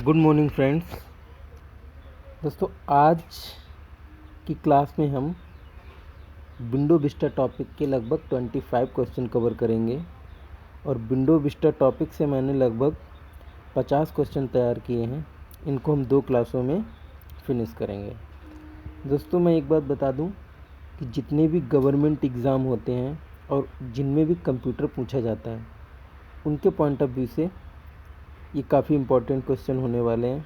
Good morning friends. दोस्तों, आज की क्लास में हम विंडो विस्टा टॉपिक के लगभग 25 क्वेश्चन कवर करेंगे और विंडो विस्टा टॉपिक से मैंने लगभग 50 क्वेश्चन तैयार किए हैं। इनको हम 2 क्लासों में फिनिश करेंगे। दोस्तों, मैं एक बात बता दूं कि जितने भी गवर्नमेंट एग्ज़ाम होते हैं और जिनमें भी कंप्यूटर पूछा जाता है, उनके पॉइंट ऑफ व्यू से ये काफ़ी इम्पोर्टेंट क्वेश्चन होने वाले हैं।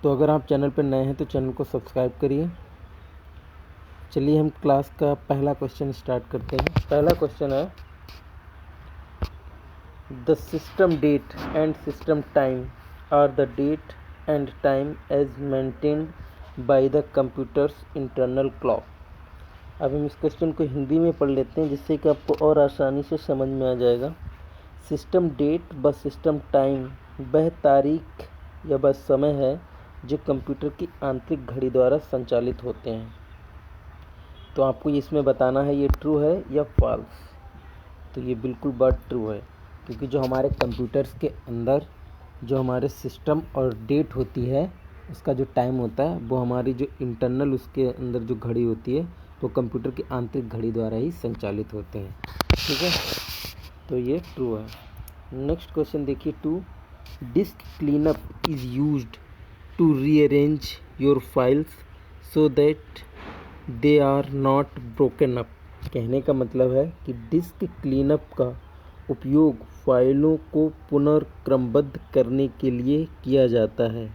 तो अगर आप चैनल पर नए हैं तो चैनल को सब्सक्राइब करिए। चलिए हम क्लास का पहला क्वेश्चन स्टार्ट करते हैं। पहला क्वेश्चन है, the system date and system time are the date and time as maintained by the computer's internal clock. अब हम इस क्वेश्चन को हिंदी में पढ़ लेते हैं, जिससे कि आपको और आसानी से समझ में आ जाएगा। सिस्टम डेट व सिस्टम टाइम वह तारीख या वह समय है जो कंप्यूटर की आंतरिक घड़ी द्वारा संचालित होते हैं। तो आपको इसमें बताना है ये ट्रू है या फॉल्स। तो ये बिल्कुल बात ट्रू है, क्योंकि जो हमारे कंप्यूटर्स के अंदर जो हमारे सिस्टम और डेट होती है, उसका जो टाइम होता है वो हमारी जो इंटरनल उसके अंदर जो घड़ी होती है वो कंप्यूटर की आंतरिक घड़ी द्वारा ही संचालित होते हैं। ठीक है, तो ये ट्रू है। नेक्स्ट क्वेश्चन देखिए, 2 disk cleanup is used to rearrange your files so that they are not broken up. कहने का मतलब है कि डिस्क क्लीनअप का उपयोग फाइलों को पुनर्क्रमबद्ध करने के लिए किया जाता है,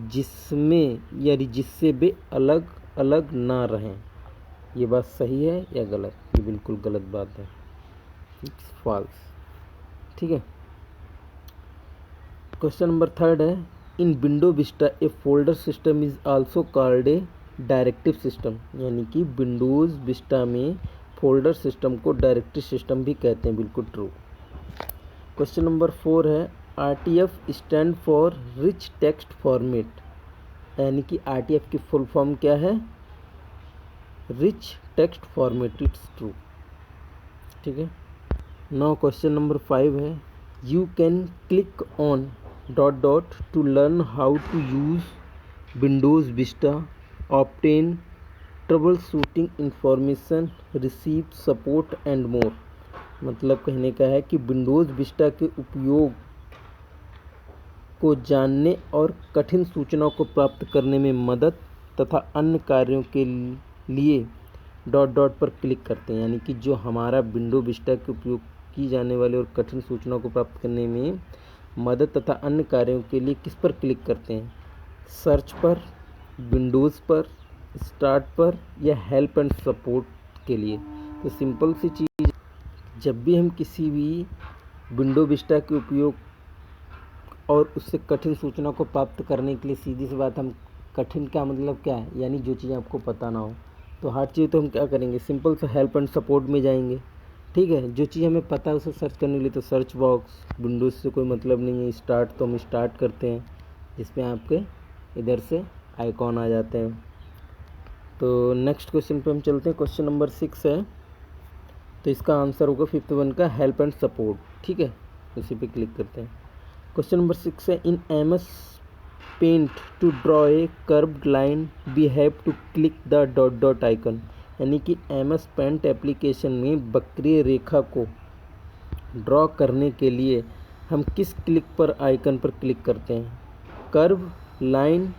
जिससे वे अलग अलग ना रहें। ये बात सही है या गलत? ये बिल्कुल गलत बात है, इट्स फॉल्स। ठीक है। क्वेश्चन नंबर 3 है, इन window Vista A folder system is also called a directive system. यानी कि विंडोज़ विस्टा में फोल्डर सिस्टम को डायरेक्टिव सिस्टम भी कहते हैं। बिल्कुल ट्रू। क्वेश्चन नंबर 4 है, RTF stand for rich text format. यानी कि RTF की फुल फॉर्म क्या है? Rich text format. It's true. ठीक है। नाउ क्वेश्चन नंबर 5 है, you can click on ... to learn how to use Windows Vista, obtain troubleshooting information, receive support and more। मतलब कहने का है कि विंडोज़ विस्टा के उपयोग को जानने और कठिन सूचनाओं को प्राप्त करने में मदद तथा अन्य कार्यों के लिए ... पर क्लिक करते हैं। यानी कि जो हमारा विंडो विस्टा के उपयोग की जाने वाले और कठिन सूचनाओं को प्राप्त करने में मदद तथा अन्य कार्यों के लिए किस पर क्लिक करते हैं? सर्च पर, विंडोज़ पर, स्टार्ट पर या हेल्प एंड सपोर्ट के लिए। तो सिंपल सी चीज़, जब भी हम किसी भी विंडो विस्टा के उपयोग और उससे कठिन सूचना को प्राप्त करने के लिए, सीधी सी बात, हम कठिन का मतलब क्या है? यानी जो चीज़ आपको पता ना हो, तो हर चीज़ तो हम क्या करेंगे? सिंपल से हेल्प एंड सपोर्ट में जाएंगे। ठीक है। जो चीज़ हमें पता है उसे सर्च करने के लिए तो सर्च बॉक्स, विंडोज़ से कोई मतलब नहीं है। स्टार्ट तो हम स्टार्ट करते हैं, जिसमें आपके इधर से आइकॉन आ जाते हैं। तो नेक्स्ट क्वेश्चन पे हम चलते हैं। क्वेश्चन नंबर 6 है, तो इसका आंसर होगा 5th वन का हेल्प एंड सपोर्ट। ठीक है, उसी पे क्लिक करते हैं। क्वेश्चन नंबर 6 है, in MS paint to draw a curved line we have to click the ... icon. यानी कि MS पेंट एप्लीकेशन में वक्रीय रेखा को ड्रॉ करने के लिए हम किस क्लिक पर आइकन पर क्लिक करते हैं? कर्व, लाइन,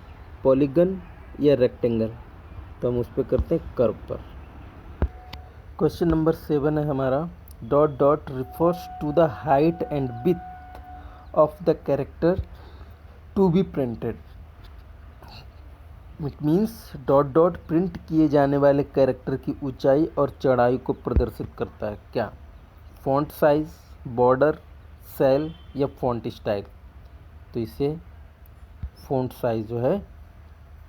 पॉलीगन या रेक्टेंगल? तो हम उस पर करते हैं कर्व पर। क्वेश्चन नंबर 7 है हमारा, ... refers to the height and width of the character to be printed. It means ... print किए जाने वाले कैरेक्टर की ऊंचाई और चौड़ाई को प्रदर्शित करता है। क्या? फॉन्ट साइज, बॉर्डर, सेल या फॉन्ट स्टाइल? तो इसे फॉन्ट साइज जो है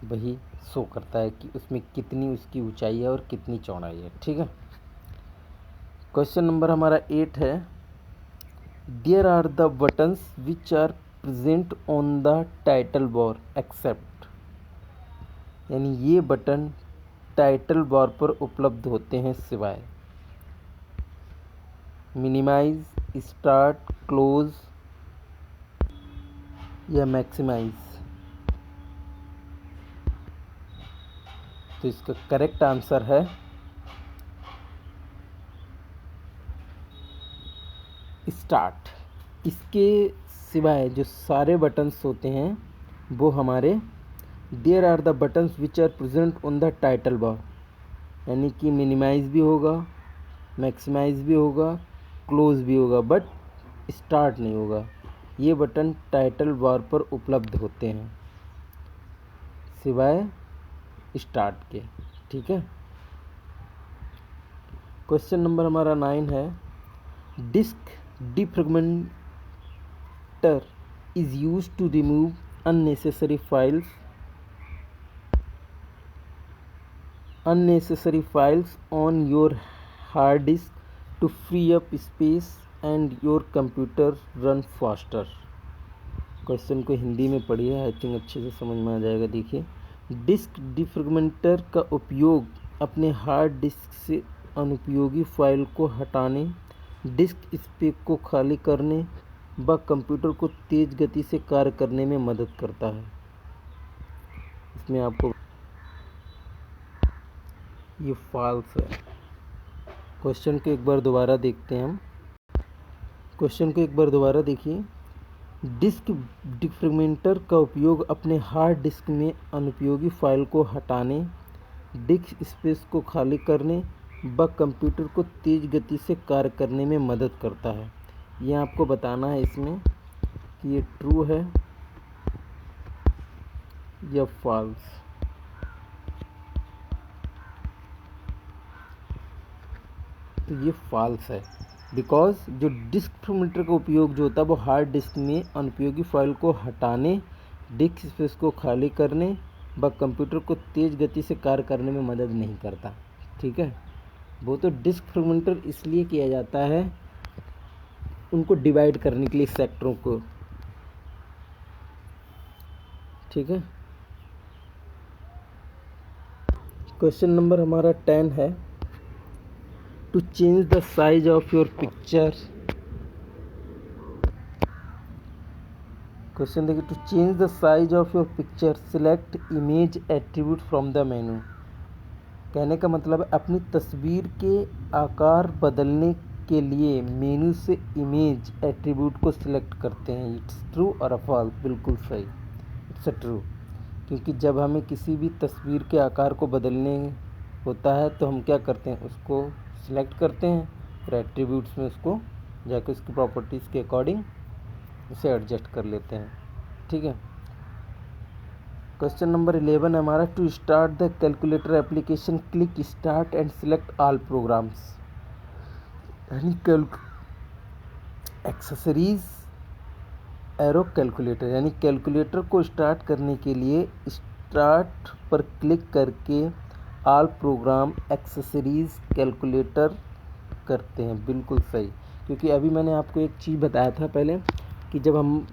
वही शो करता है कि उसमें कितनी उसकी ऊंचाई है और कितनी चौड़ाई है। ठीक है। क्वेश्चन नंबर हमारा 8 है, there are the buttons which are present on the title bar except. यानी ये बटन टाइटल बार पर उपलब्ध होते हैं सिवाय मिनिमाइज, स्टार्ट, क्लोज, या मैक्सिमाइज। तो इसका करेक्ट आंसर है स्टार्ट। इसके सिवाय जो सारे बटन्स होते हैं वो हमारे there are the buttons which are present on the title bar, यानी कि मिनिमाइज भी होगा, मैक्सिमाइज भी होगा, क्लोज भी होगा, बट स्टार्ट नहीं होगा। ये बटन टाइटल बार पर उपलब्ध होते हैं सिवाय स्टार्ट के। ठीक है। क्वेश्चन नंबर हमारा 9 है, disk defragmenter is use to remove unnecessary files on your hard disk to free up space and your computer run faster। Question को हिंदी में पढ़िए, आई थिंक अच्छे से समझ में आ जाएगा। देखिए, डिस्क डिफ्रेगमेंटर का उपयोग अपने हार्ड डिस्क से अनुपयोगी फाइल को हटाने, डिस्क स्पेस को खाली करने व कंप्यूटर को तेज गति से कार्य करने में मदद करता है। इसमें आपको ये फॉल्स है। क्वेश्चन को एक बार दोबारा देखते हैं हम। क्वेश्चन को एक बार दोबारा देखिए, डिस्क डिफ्रेगमेंटर का उपयोग अपने हार्ड डिस्क में अनुपयोगी फाइल को हटाने, डिस्क स्पेस को खाली करने व कंप्यूटर को तेज गति से कार्य करने में मदद करता है। यह आपको बताना है इसमें कि ये ट्रू है या फॉल्स। तो ये फॉल्स है, बिकॉज जो डिस्क डिफ्रेगमेंटर का उपयोग जो होता है वो हार्ड डिस्क में अनुपयोगी फाइल को हटाने, डिस्क स्पेस को खाली करने व कंप्यूटर को तेज गति से कार्य करने में मदद नहीं करता। ठीक है। वो तो डिस्क डिफ्रेगमेंटर इसलिए किया जाता है उनको डिवाइड करने के लिए सेक्टरों को। ठीक है। क्वेश्चन नंबर हमारा 10 है, to change the size of your picture. Question देखिए, to change the size of your picture select image attribute from the menu. कहने का मतलब है अपनी तस्वीर के आकार बदलने के लिए मेनू से इमेज एट्रीब्यूट को सिलेक्ट करते हैं। इट्स ट्रू और फॉल्स? बिल्कुल सही, इट्स ट्रू। क्योंकि जब हमें किसी भी तस्वीर के आकार को बदलने होता है तो हम क्या करते हैं, उसको सिलेक्ट करते हैं, फिर एट्रीब्यूट्स में उसको जाकर उसकी प्रॉपर्टीज़ के अकॉर्डिंग उसे एडजस्ट कर लेते हैं। ठीक है। क्वेश्चन नंबर 11 हमारा, to start the calculator application click start and select all programs. यानी एक्सेसरीज एरो कैलकुलेटर, यानी कैलकुलेटर को स्टार्ट करने के लिए स्टार्ट पर क्लिक करके ऑल प्रोग्राम एक्सेसरीज कैलकुलेटर करते हैं। बिल्कुल सही। क्योंकि अभी मैंने आपको एक चीज़ बताया था पहले कि जब हम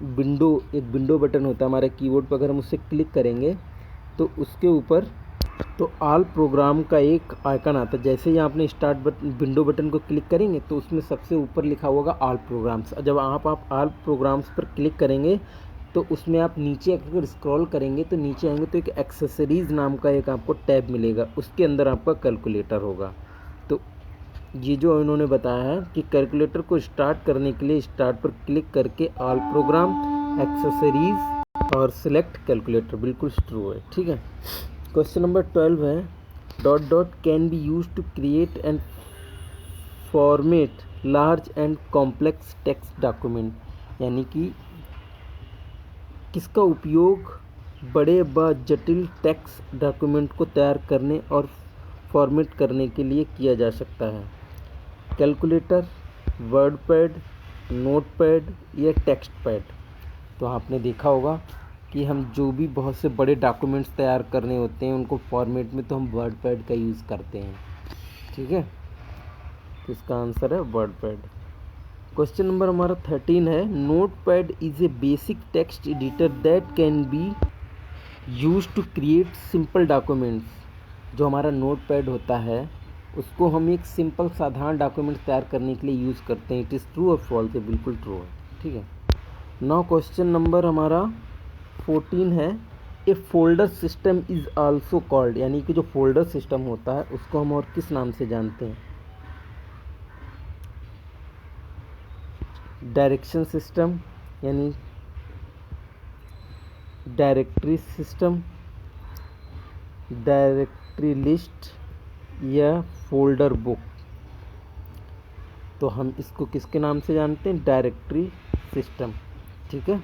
एक विंडो बटन होता है हमारे कीबोर्ड पर, अगर हम उससे क्लिक करेंगे तो उसके ऊपर तो ऑल प्रोग्राम का एक आइकन आता है। जैसे ही आपने विंडो बटन को क्लिक करेंगे तो उसमें सबसे ऊपर लिखा होगा ऑल प्रोग्राम्स। जब आप ऑल प्रोग्राम्स पर क्लिक करेंगे तो उसमें आप नीचे अगर स्क्रॉल करेंगे तो नीचे आएंगे तो एक एक्सेसरीज़ नाम का एक आपको टैब मिलेगा, उसके अंदर आपका कैलकुलेटर होगा। तो ये जो इन्होंने बताया है कि कैलकुलेटर को स्टार्ट करने के लिए स्टार्ट पर क्लिक करके ऑल प्रोग्राम एक्सेसरीज और सिलेक्ट कैलकुलेटर, बिल्कुल ट्रू है। ठीक है। क्वेश्चन नंबर 12 है, dot dot can be use to create and format large and complex text document. यानी कि किसका उपयोग बड़े व जटिल टेक्स्ट डॉक्यूमेंट को तैयार करने और फॉर्मेट करने के लिए किया जा सकता है। Calculator, word pad, note pad या टेक्स्ट पैड। तो आपने देखा होगा कि हम जो भी बहुत से बड़े डॉक्यूमेंट्स तैयार करने होते हैं उनको फॉर्मेट में तो हम वर्ड पैड का यूज़ करते हैं। ठीक है। तो इसका आंसर है वर्ड पैड। क्वेश्चन नंबर हमारा 13 है, notepad is a basic text editor that can be use to create simple documents. जो हमारा नोट पैड होता है उसको हम एक सिंपल साधारण डॉक्यूमेंट तैयार करने के लिए यूज़ करते हैं। इट इज़ ट्रू और फॉल्स? बिल्कुल ट्रू है। ठीक है। नाउ क्वेश्चन नंबर हमारा 14 है, a folder system is also called, यानी कि जो फोल्डर सिस्टम होता है उसको हम और किस नाम से जानते हैं? डायरेक्शन सिस्टम, यानी डायरेक्टरी सिस्टम, डायरेक्टरी लिस्ट, या फोल्डर बुक। तो हम इसको किसके नाम से जानते हैं? Directory system. ठीक है।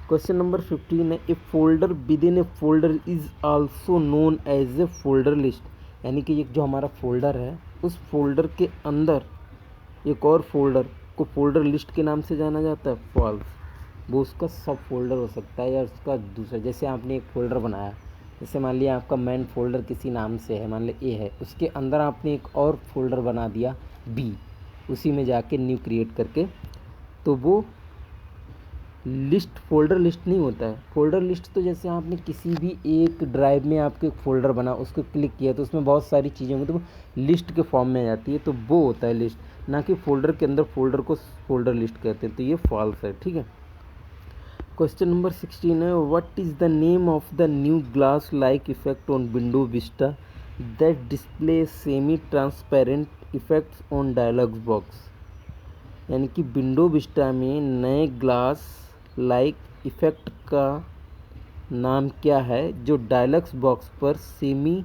क्वेश्चन नंबर 15 है, a folder within a folder is also known as a folder list, यानी कि ये जो हमारा फोल्डर है उस फोल्डर के अंदर एक और फोल्डर को फोल्डर लिस्ट के नाम से जाना जाता है। फॉल्स, वो उसका सब फोल्डर हो सकता है या उसका दूसरा। जैसे आपने एक फोल्डर बनाया, जैसे मान लिया आपका मेन फोल्डर किसी नाम से है, मान लिया ए है, उसके अंदर आपने एक और फोल्डर बना दिया बी, उसी में जाके न्यू क्रिएट करके, तो वो लिस्ट फोल्डर लिस्ट नहीं होता है। फोल्डर लिस्ट तो जैसे आपने किसी भी एक ड्राइव में आपके एक फोल्डर बना, उसको क्लिक किया तो उसमें बहुत सारी चीज़ें होंगी, तो वो लिस्ट के फॉर्म में आ जाती है, तो वो होता है लिस्ट, ना कि फोल्डर के अंदर फोल्डर को फोल्डर लिस्ट कहते हैं। तो ये फॉल्स है। ठीक है। क्वेश्चन नंबर 16 है, what is the name of the new glass like effect on window vista that display semi transparent effects on dialog box, यानी कि विंडो विस्टा में नए ग्लास लाइक इफेक्ट का नाम क्या है जो डायलॉग बॉक्स पर सेमी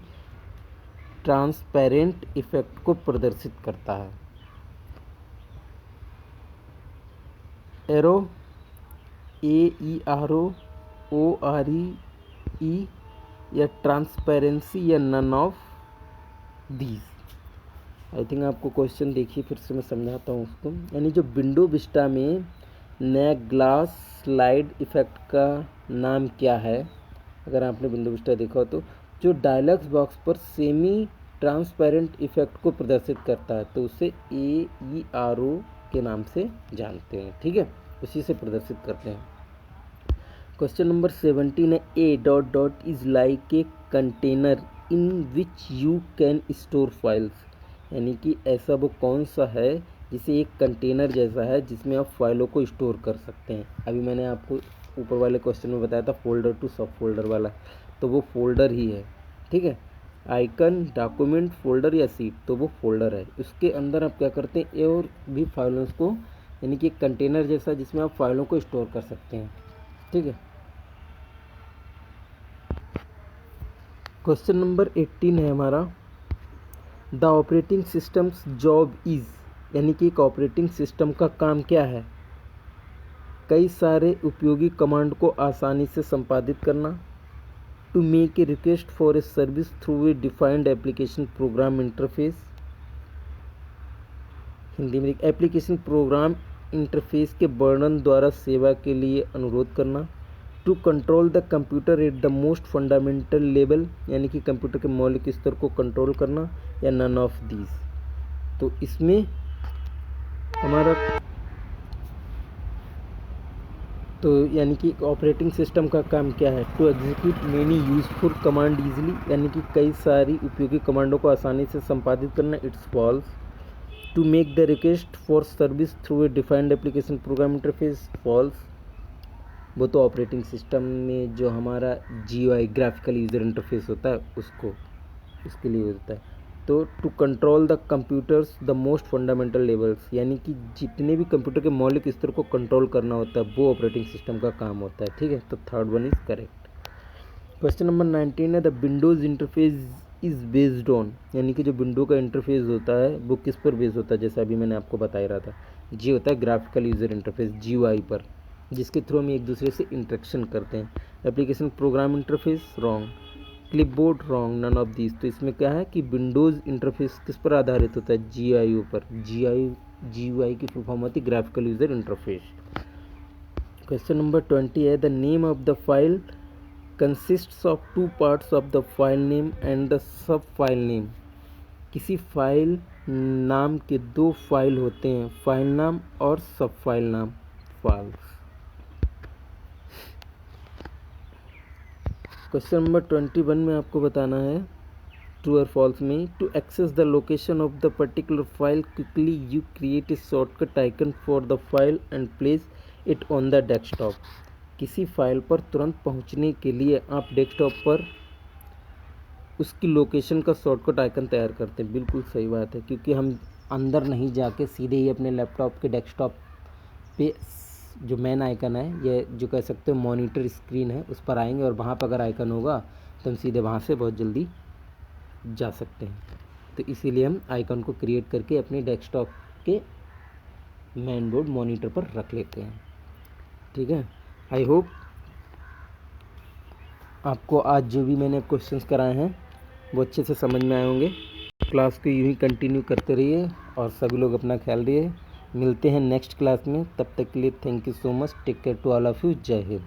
ट्रांसपेरेंट इफेक्ट को प्रदर्शित करता है? एरो, AERO, ORE, या ट्रांसपेरेंसी, या none of these. I think आपको क्वेश्चन देखिए, फिर से मैं समझाता हूँ उसको। यानी जो विंडो विस्टा में नया ग्लास स्लाइड इफेक्ट का नाम क्या है, अगर आपने विंडो विस्टा देखा हो तो, जो डायलॉग बॉक्स पर सेमी ट्रांसपेरेंट इफेक्ट को प्रदर्शित करता है, तो उसे AERO के नाम से जानते हैं। ठीक है, उसी से प्रदर्शित करते हैं। क्वेश्चन नंबर 17 है, ए dot dot is like a container in which you can store files, यानी कि ऐसा वो कौन सा है जिसे एक कंटेनर जैसा है जिसमें आप फाइलों को स्टोर कर सकते हैं। अभी मैंने आपको ऊपर वाले क्वेश्चन में बताया था फोल्डर टू सब फोल्डर वाला, तो वो फोल्डर ही है। ठीक है। आइकन, डॉक्यूमेंट, फोल्डर या सीट, तो वो फोल्डर है। उसके अंदर आप क्या करते हैं, ये और भी फाइलों को, यानी कि एक कंटेनर जैसा जिसमें आप फाइलों को स्टोर कर सकते हैं। ठीक है। क्वेश्चन नंबर 18 है हमारा, the operating systems job is, यानी कि एक ऑपरेटिंग सिस्टम का काम क्या है? कई सारे उपयोगी कमांड को आसानी से संपादित करना, to make a request for a service through a defined application program interface, Hindi में एप्लीकेशन प्रोग्राम इंटरफेस के वर्णन द्वारा सेवा के लिए अनुरोध करना, to control the computer at the most fundamental level, यानी कि कंप्यूटर के मौलिक स्तर को कंट्रोल करना, या नन ऑफ दीज। तो इसमें हमारा तो यानी कि ऑपरेटिंग सिस्टम का काम क्या है? To execute many useful command easily, यानी कि कई सारी उपयोगी कमांडों को आसानी से संपादित करना, it's false. To make the request for service through a defined application program interface, false. वो तो ऑपरेटिंग सिस्टम में जो हमारा GUI ग्राफिकल यूज़र इंटरफेस होता है उसको, इसके लिए होता है। तो to control the computer's the most fundamental levels, यानी कि जितने भी कंप्यूटर के मौलिक स्तर को कंट्रोल करना होता है वो ऑपरेटिंग सिस्टम का काम होता है। ठीक है, तो third one is correct. Question number 19 है, the Windows interface is based on, यानी कि जो विंडो का इंटरफेस होता है वो किस पर बेस्ड होता है? जैसे अभी मैंने आपको बताया रहा था, जी होता है ग्राफिकल यूज़र इंटरफेस, GUI पर, जिसके थ्रू हम एक दूसरे से इंटरेक्शन करते हैं। Application program interface, wrong. Clipboard, wrong. None of these. तो इसमें क्या है कि विंडोज़ इंटरफेस किस पर आधारित होता है? GUI पर। GUI की फुल फॉर्म होती है graphical user interface. Question number 20 है, the name of the file consists of two parts of the file name and the sub file name, किसी फाइल नाम के दो फाइल होते हैं, फाइल नाम और सब फाइल नाम, फॉल्स। क्वेश्चन नंबर 21 में आपको बताना है ट्रू और फॉल्स में, to access the location of the particular file quickly you create a shortcut icon for the file and place it on the desktop. किसी फाइल पर तुरंत पहुंचने के लिए आप डेस्कटॉप पर उसकी लोकेशन का शॉर्टकट आइकन तैयार करते हैं। बिल्कुल सही बात है, क्योंकि हम अंदर नहीं जाके सीधे ही अपने लैपटॉप के डेस्कटॉप पे जो मेन आइकन है, ये जो कह सकते हो मॉनिटर स्क्रीन है, उस पर आएंगे और वहाँ पर अगर आइकन होगा तो हम सीधे वहाँ से बहुत जल्दी जा सकते हैं। तो इसीलिए हम आइकन को क्रिएट करके अपने डेस्कटॉप के मेन बोर्ड मॉनिटर पर रख लेते हैं। ठीक है, आई होप आपको आज जो भी मैंने क्वेश्चंस कराए हैं वो अच्छे से समझ में आए होंगे। क्लास को यूँ ही कंटिन्यू करते रहिए और सभी लोग अपना ख्याल रखिए। मिलते हैं नेक्स्ट क्लास में, तब तक के लिए thank you so much. Take care to all of you. जय हिंद।